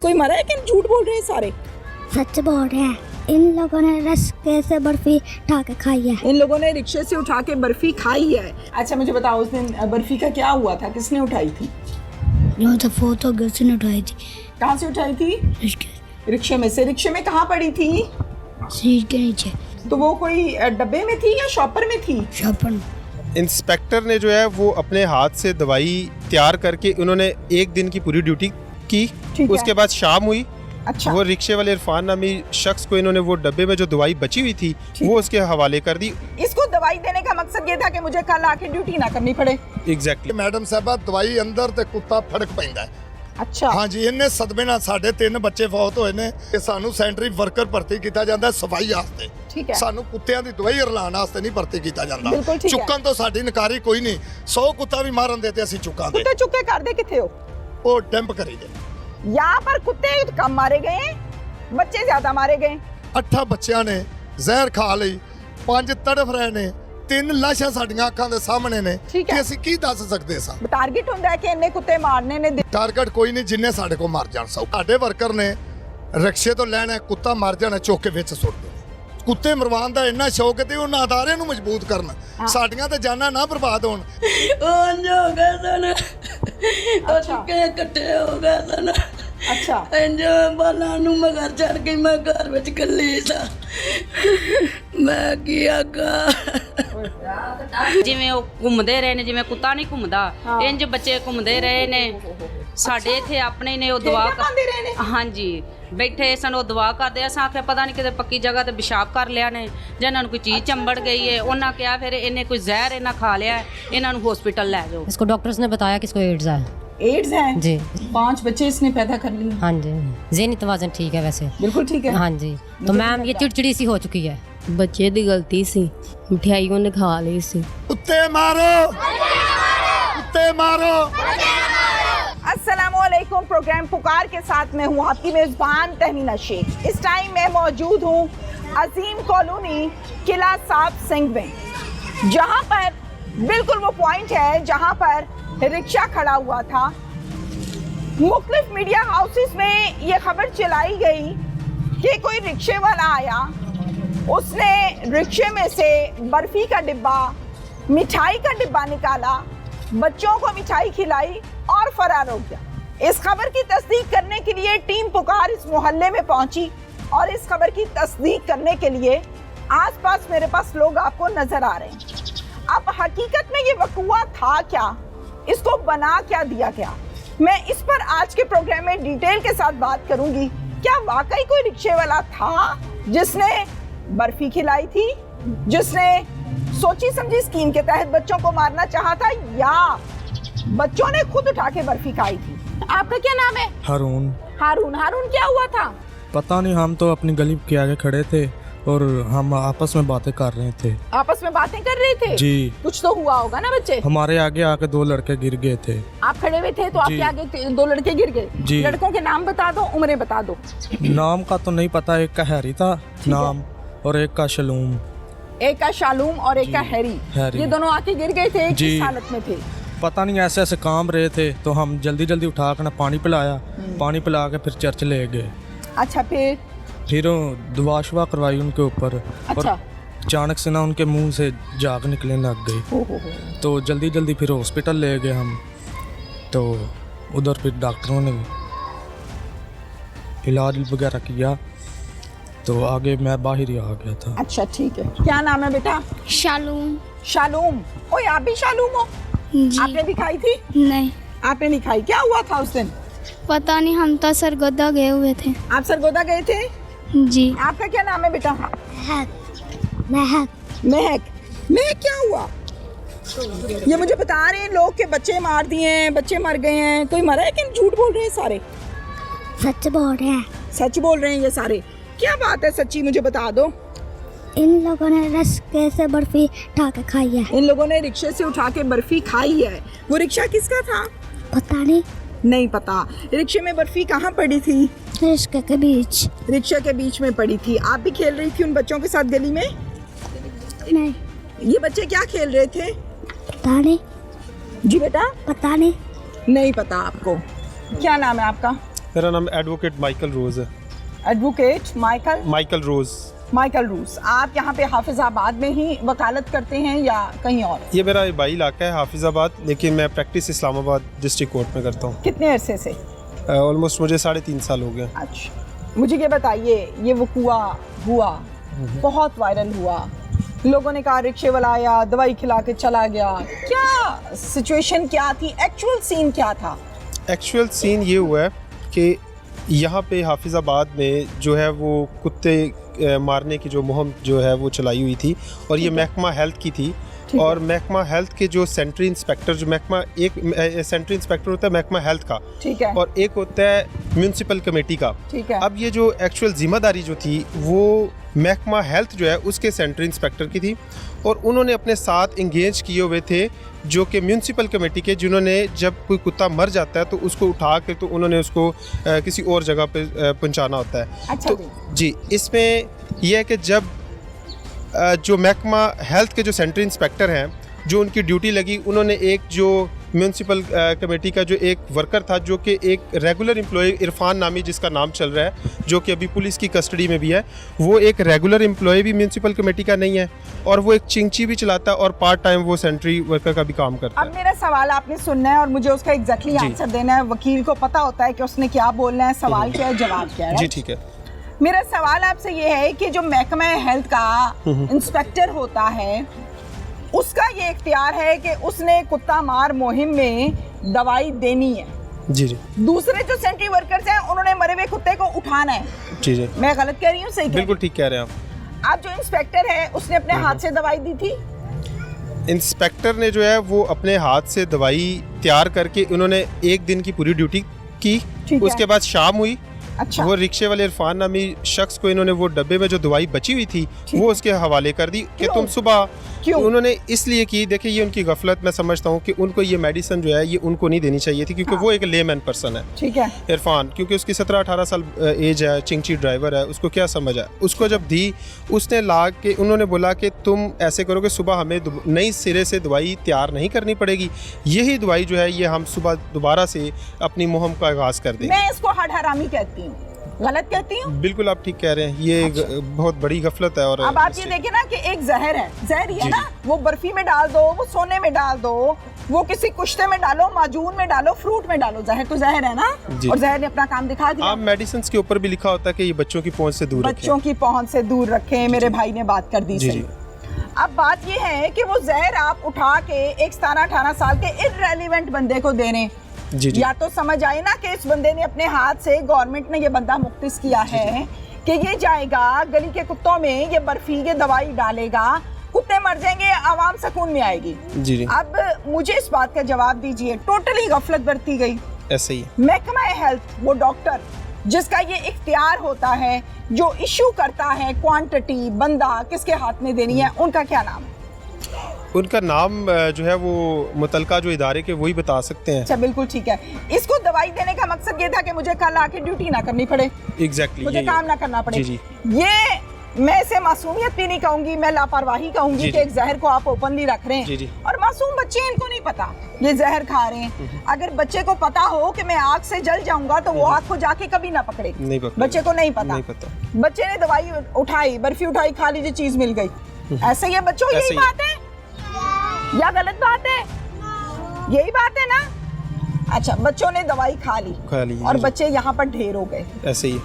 कोई मरा है कि झूठ बोल रहे हैं सारे? सच बोल रहे हैं। इन लोगों ने रिक्शे से बर्फी उठा के खाई है। इन लोगों ने रिक्शे से उठा के बर्फी खाई है। अच्छा मुझे बताओ उस दिन बर्फी का क्या हुआ था, किसने उठाई थी? जो तो फोटो गर्ल्स ने उठाई थी। कहाँ से उठाई थी? रिक्शे में से। रिक्शे में कहाँ पड़ी थी? सीट के नीचे। तो वो कोई डब्बे में थी या शॉपर में थी? शॉपर। इंस्पेक्टर ने जो है वो अपने हाथ से दवाई तैयार करके उन्होंने एक दिन की पूरी ड्यूटी की। उसके बाद शाम हुई। अच्छा। वो रिक्शे वाले इरफान नामी शख्स को इन्होंने वो डब्बे में जो दवाई बची हुई थी वो उसके हवाले कर दी। इसको दवाई देने का मकसद ये था कि मुझे कल आके ड्यूटी ना करनी पड़े। एग्जैक्टली। मैडम साहबा दवाई अंदर ते कुत्ता फड़क पैंदा है। अच्छा हाँ जी, इन्ने सदमे नाल साडे 3 बच्चे फौत होए ने। ते सानू सैनिटरी वर्कर भर्ती कीता जांदा सफाई वास्ते। ठीक है। सानू कुत्तियां दी दवाई रलाण वास्ते नहीं भर्ती कीता जांदा। बिल्कुल ठीक है। चुक्कन तो साडी नकारी कोई नहीं। 100 कुत्ता भी मारन देते ਅਸੀਂ चुक्कां दे। कुत्ते चुक्के कर दे किथे हो? ओ डंप करी दे। यहाँ पर कुत्ते कम मारे गए, बच्चे ज्यादा मारे गए। 8 ਬੱਚਿਆਂ ਨੇ ਜ਼ਹਿਰ ਖਾ ਲਈ, 5 ਤੜਫ ਰਹੇ ਨੇ, 3 ਲਾਸ਼ਾਂ ਸਾਡੀਆਂ ਅੱਖਾਂ ਦੇ ਸਾਹਮਣੇ ਨੇ ਕਿ ਅਸੀਂ ਕੀ ਦੱਸ ਸਕਦੇ ਸਾਂ। टारगेट ਹੁੰਦਾ ਹੈ ਕਿ ਇੰਨੇ ਕੁੱਤੇ ਮਾਰਨੇ ਨੇ। ਟਾਰਗੇਟ ਕੋਈ ਨਹੀਂ, ਜਿੰਨੇ ਸਾਡੇ ਕੋਲ ਮਰ ਜਾਣ ਸਭ। ਸਾਡੇ ਵਰਕਰ ਨੇ ਰਿਕਸ਼ੇ ਤੋਂ ਲੈਣਾ, ਕੁੱਤਾ ਮਰ ਜਾਣਾ ਚੁੱਕ ਕੇ ਵਿੱਚ ਸੁੱਟ ਦੇਣਾ। ਕੁੱਤੇ ਮਰਵਾਉਣ ਦਾ ਇੰਨਾ ਸ਼ੌਕ ਹੈ ਤੇ ਉਹਨਾਂ ਅਦਾਰਿਆਂ ਨੂੰ ਮਜ਼ਬੂਤ ਕਰਨ, ਸਾਡੀਆਂ ਤੇ ਜਾਨਾਂ ਨਾ ਬਰਬਾਦ ਹੋਣ। ਉਹ ਜੋ ਗਏ ਸਨ ਉਹ ਚੁੱਕੇ ਇਕੱਠੇ ਹੋ ਗਏ ਸਨ। ਅੱਛਾ। ਇੰਜ ਬਾਲਾਂ ਨੂੰ ਮਗਰ ਚੜ ਕੇ ਮੈਂ ਘਰ ਵਿੱਚ ਇਕੱਲੀ ਸਾਂ। ਮੈਂ ਕੀ ਆਗਾ। ਜਿਵੇਂ ਉਹ ਘੁੰਮਦੇ ਰਹੇ ਨੇ, ਜਿਵੇਂ ਕੁੱਤਾ ਨਹੀਂ ਘੁੰਮਦਾ ਇੰਜ ਬੱਚੇ ਘੁੰਮਦੇ ਰਹੇ ਨੇ। ਸਾਡੇ ਇੱਥੇ ਆਪਣੇ ਨੇ ਉਹ ਦੁਆ ਕਰਦੇ ਰਹੇ ਨੇ। ਹਾਂਜੀ ਬੈਠੇ ਸਨ, ਉਹ ਦੁਆ ਕਰਦੇ। ਅਸਾਂ ਆਖਿਆ ਪਤਾ ਨਹੀਂ ਕਿਤੇ ਪੱਕੀ ਜਗ੍ਹਾ ਤੇ ਪਿਸ਼ਾਬ ਕਰ ਲਿਆ ਨੇ ਜਾਂ ਇਹਨਾਂ ਨੂੰ ਕੋਈ ਚੀਜ਼ ਚੰਬੜ ਗਈ ਹੈ। ਉਹਨਾਂ ਕਿਹਾ ਫਿਰ ਇਹਨੇ ਕੋਈ ਜ਼ਹਿਰ ਇਹਨਾਂ ਖਾ ਲਿਆ है, ਇਹਨਾਂ ਨੂੰ हॉस्पिटल ले जाओ। इसको डॉक्टर्स ने बताया कि इसको एड्स है। एड्स है जी। 5 बच्चे इसने पैदा कर लिए। हाँ जी, ज़हनी तवाज़ुन ठीक है वैसे। बिल्कुल ठीक है। हाँ जी। तो मैम ये चिड़चिड़ी सी हो चुकी है। ਬੱਚੇ ਦੀ ਗਲਤੀ ਸੀ, ਮਠਿਆਈ ਉਹਨੇ ਖਾ ਲਈ ਸੀ। ਕੁੱਤੇ ਮਾਰੋ, ਕੁੱਤੇ ਮਾਰੋ। अस्सलामुअलैकुम। प्रोग्राम पुकार के साथ मैं हूँ आपकी मेज़बान तहमीना शेख। इस टाइम मैं मौजूद हूँ अजीम कॉलोनी किला साहब सिंह में, जहाँ पर बिल्कुल वो पॉइंट है जहाँ पर रिक्शा खड़ा हुआ था। मुख्तलिफ मीडिया हाउसेस में ये खबर चलाई गई कि कोई रिक्शे वाला आया, उसने रिक्शे में से बर्फ़ी का डिब्बा, मिठाई का डिब्बा निकाला, बच्चों को मिठाई खिलाई और फरार हो गया। इस खबर की तस्दीक करने के लिए टीम पुकार इस मोहल्ले में पहुंची और इस खबर की तस्दीक करने के लिए आसपास मेरे पास लोग आपको नजर आ रहे हैं। अब हकीकत में ये वक़ुआ था क्या, इसको बना क्या दिया गया, मैं इस पर आज के प्रोग्राम में डिटेल के साथ बात करूंगी। क्या वाकई कोई रिक्शे वाला था जिसने बर्फी खिलाई थी, जिसने सोची समझी स्कीम के तहत बच्चों को मारना चाहा था, या बच्चों ने खुद उठा के बर्फी खाई थी? आपका क्या नाम है? हारून। हारून। हारून क्या हुआ था? पता नहीं, हम तो अपनी गली के आगे खड़े थे और हम आपस में बातें कर रहे थे। आपस में बातें कर रहे थे? जी। कुछ तो हुआ होगा ना बच्चे? हमारे आगे आके 2 लड़के गिर गए थे। आप खड़े हुए थे तो आपके आगे 2 लड़के गिर गए? जी। लड़कों के नाम बता दो, उम्रें बता दो। नाम का तो नहीं पता, एक का हैरी था नाम और एक का शलूम। एक का शालूम और एक का हैरी। ये दोनों आके गिर गए थे, किस हालत में थे? पता नहीं, ऐसे ऐसे काम रहे थे तो हम जल्दी जल्दी उठा कर पानी पिलाया, पानी पिला के फिर चर्च ले गए। अच्छा। फिर दुआ शुआ करवाई उनके ऊपर। अच्छा। और अचानक से ना उनके मुंह से झाग निकलने लग गई। तो जल्दी जल्दी फिर हॉस्पिटल ले गए हम। तो उधर फिर डॉक्टरों ने इलाज वगैरह किया तो आगे मैं बाहर ही आ गया था। अच्छा ठीक है। क्या नाम है बेटा? शालूम। शालूम। ओए आप भी शालूम हो? जी। आपने भी खाई थी? नहीं। आपने नहीं खाई? क्या हुआ था उस दिन? पता नहीं, हम तो सरगोदा गए हुए थे। आप सरगोदा गए थे? जी। आपका क्या नाम है बेटा? महक। महक। महक क्या हुआ? ये मुझे बता रहे हैं लोग के बच्चे मार दिए हैं, बच्चे मर गए हैं। कोई मरा है कि झूठ बोल रहे हैं सारे? सच बोल रहे हैं। सच बोल रहे हैं ये सारे। क्या बात है, सच्ची मुझे बता दो। इन लोगों ने रिक्शे से बर्फी उठा के खाई है। इन लोगों ने रिक्शे से उठा के बर्फी खाई है। वो रिक्शा किसका था? पता नहीं। नहीं पता। रिक्शे में बर्फी कहाँ पड़ी थी? रिक्शे के बीच। रिक्शे के बीच में पड़ी थी। आप भी खेल रही थी उन बच्चों के साथ गली में? नहीं। ये बच्चे क्या खेल रहे थे? पता नहीं। जी बेटा? पता नहीं। नहीं पता आपको। क्या नाम है आपका? मेरा नाम एडवोकेट माइकल रोज़ है। एडवोकेट माइकल रोज़। आप यहाँ पे हाफिजाबाद में ही वकालत करते हैं या कहीं और? ये मेरा आबाई इलाका है हाफिज़ाबाद, लेकिन मैं प्रैक्टिस इस्लामाबाद डिस्ट्रिक्ट कोर्ट में करता हूँ। कितने अरसे से? ऑलमोस्ट मुझे 3.5 साल हो गए। अच्छा, मुझे ये बताइए, ये वक़ूआ हुआ, बहुत वायरल हुआ, लोगों ने कहा रिक्शे वाला आया, दवाई खिला के चला गया, क्या सिचुएशन क्या थी, एक्चुअल सीन क्या था? एक्चुअल सीन ये हुआ है कि यहाँ पे हाफिज़ाबाद में जो है वो कुत्ते मारने की जो मुहिम जो है वो चलाई हुई थी, और ये महकमा हेल्थ की थी। और महकमा हेल्थ के जो सेंट्री इंस्पेक्टर, जो एक सेंट्री इंस्पेक्टर होता है महकमा हेल्थ का, ठीक है, और एक होता है म्यूनसिपल कमेटी का। ठीक है। अब ये जो एक्चुअल जिम्मेदारी जो थी वो महकमा हेल्थ जो है उसके सेंट्री इंस्पेक्टर की थी, और उन्होंने अपने साथ इंगेज किए हुए थे जो कि म्यूनसिपल कमेटी के, जिन्होंने जब कोई कुत्ता मर जाता है तो उसको उठा के तो उन्होंने उसको किसी और जगह पे पहुंचाना होता है। अच्छा तो जी, इसमें यह है कि जब जो महकमा हेल्थ के जो सेंट्री इंस्पेक्टर हैं, जो उनकी ड्यूटी लगी, उन्होंने एक जो म्यूनसिपल कमेटी का जो एक वर्कर था, जो कि एक रेगुलर एम्प्लॉय, इरफान नामी जिसका नाम चल रहा है, जो कि अभी पुलिस की कस्टडी में भी है, वो एक रेगुलर एम्प्लॉय भी म्यूनसिपल कमेटी का नहीं है, और वो एक चिंची भी चलाता है, और पार्ट टाइम वो सेंट्री वर्कर का भी काम करता है। अब मेरा सवाल आपने सुनना है और मुझे उसका एग्जैक्टली आंसर देना है। वकील को पता होता है कि उसने क्या बोलना है, सवाल क्या है, जवाब क्या है। जी ठीक है। मेरा सवाल आपसे ये है कि जो महकमा हेल्थ का इंस्पेक्टर होता है, उसका ये इख्तियार है कि उसने कुत्ता मार मुहिम में दवाई देनी है। जी जी। दूसरे जो सेंट्री वर्कर्स हैं, उन्होंने मरे हुए कुत्ते को उठाना है। जी जी। मैं गलत कह रही हूँ? सही? बिल्कुल ठीक कह रहे हैं आप। अब जो इंस्पेक्टर है, उसने अपने हाथ से दवाई दी थी? इंस्पेक्टर ने जो है वो अपने हाथ से दवाई तैयार करके, उन्होंने एक दिन की पूरी ड्यूटी की। उसके बाद शाम हुई। अच्छा। वो रिक्शे वाले इरफान नामी शख्स को इन्होंने वो डब्बे में जो दवाई बची हुई थी वो उसके हवाले कर दी कि तुम सुबह। क्यों? उन्होंने इसलिए की, देखिए ये उनकी गफलत मैं समझता हूँ कि उनको ये मेडिसिन जो है ये उनको नहीं देनी चाहिए थी, क्योंकि वो एक लेमैन पर्सन है। ठीक है। इरफान, क्योंकि उसकी 17-18 साल एज है, चिंची ड्राइवर है, उसको क्या समझ है। उसको जब दी, उसने ला के उन्होंने बोला कि तुम ऐसे करो कि सुबह हमें नई सिरे से दवाई तैयार नहीं करनी पड़ेगी, यही दवाई जो है ये हम सुबह दोबारा से अपनी मुहिम का आगाज कर देंगे। मैं इसको हड हरामी कहती हूँ, गलत कहती हूँ? बिल्कुल आप ठीक कह रहे हैं, ये बहुत बड़ी गफलत है। और अब आप ये देखिए ना कि एक जहर है, जहर ही है ना, वो बर्फी में डाल दो, वो सोने में डाल दो, वो किसी कुश्ते में डालो, माजून में डालो, फ्रूट में डालो, जहर तो जहर है ना। और जहर ने अपना काम दिखा दिया। आप मेडिसिन के ऊपर भी लिखा होता है कि ये बच्चों की पहुंच से दूर रखें। बच्चों की पहुंच से दूर रखें। मेरे भाई ने बात कर दी। सही। अब बात ये है कि वो जहर आप उठा के एक 17-18 साल के इररेलेवेंट बंदे को दे रहे। जी जी। या तो समझ आए ना कि इस बंदे ने अपने हाथ से, गवर्नमेंट ने ये बंदा मुख्तिस किया है कि ये जाएगा गली के कुत्तों में, ये बर्फी, ये दवाई डालेगा, कुत्ते मर जाएंगे, आवाम सुकून में आएगी। जी जी। अब मुझे इस बात का जवाब दीजिए, टोटली गफलत बरती गई। ऐसे ही महकमा हेल्थ, वो डॉक्टर जिसका ये इख्तियार होता है, जो इशू करता है क्वांटिटी, बंदा किसके हाथ में देनी है, उनका क्या नाम है? उनका नाम जो है वो मुतलका जो इदारे के वही बता सकते हैं। अच्छा, बिल्कुल ठीक है। इसको दवाई देने का मकसद ये था कि मुझे कल आके ड्यूटी ना करनी पड़े। एग्जैक्टली। मुझे काम ना करना पड़े। जी जी। ये मैं इसे मासूमियत भी नहीं कहूंगी, मैं लापरवाही कहूंगी कि एक जहर को आप ओपनली रख रहे हैं। जी जी। और मासूम बच्चे, इनको नहीं पता ये जहर खा रहे हैं। अगर बच्चे को पता हो कि मैं आग से जल जाऊंगा तो वो आग को जाके कभी ना पकड़े। नहीं पकड़े। बच्चे को नहीं पता। बच्चे ने दवाई उठाई, बर्फी उठाई, खा लीजिए, चीज मिल गई। ऐसे ही बच्चों, यही बात है या गलत बात है? यही बात है ना। अच्छा, बच्चों ने दवाई खा ली और बच्चे यहाँ पर ढेर हो गए। ऐसे ही।